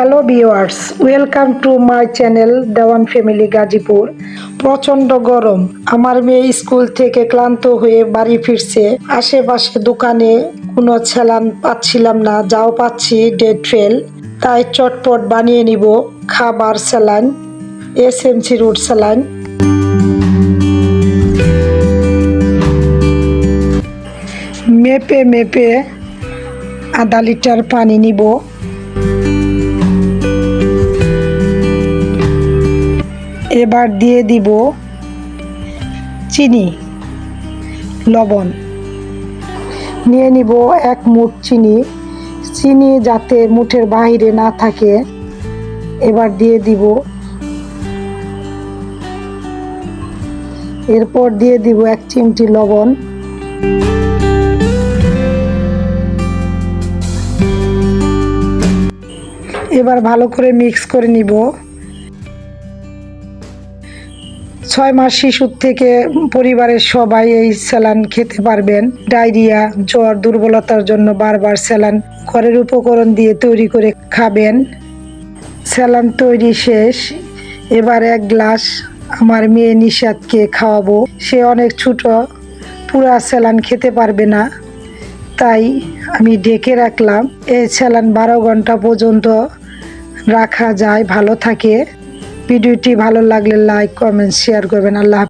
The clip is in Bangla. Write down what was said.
Hello viewers, welcome to my channel Dewan family Gazipur. প্রচণ্ড গরম। আমার মেয়ে স্কুল থেকে ক্লান্ত হয়ে বাড়ি ফিরছে। আশেপাশে দোকানে কোনো স্যালান পাচ্ছিলাম না, যাও পাচ্ছি ডেড ফেল। তাই চটপট বানিয়ে নিব খাবার স্যালাইন, এসএমসি রুট স্যালাইন। মেপে মেপে আধা লিটার পানি নিব। এবার দিয়ে দিব চিনি, লবণ। নিয়ে নিব 1 মুঠ চিনি। চিনি যাতে মুঠের বাহিরে না থাকে। এবার দিয়ে দিব, এরপর দিয়ে দিব 1 চিমটি লবণ। এবার ভালো করে মিক্স করে নিব। 6 মাস শিশুর থেকে পরিবারের সবাই এই স্যালান খেতে পারবেন। ডায়রিয়া, জ্বর, দুর্বলতার জন্য বারবার স্যালান ঘরের উপকরণ দিয়ে তৈরি করে খাবেন। স্যালান তৈরি শেষ। এবার 1 গ্লাস আমার মেয়ে নিশাদকে খাওয়াবো। সে অনেক ছোট, পুরা স্যালান খেতে পারবে না, তাই আমি ঢেকে রাখলাম। এই স্যালান 12 ঘন্টা পর্যন্ত রাখা যায়, ভালো থাকে। ভিডিওটি ভালো লাগলে লাইক, কমেন্ট, শেয়ার করবেন। আল্লাহ।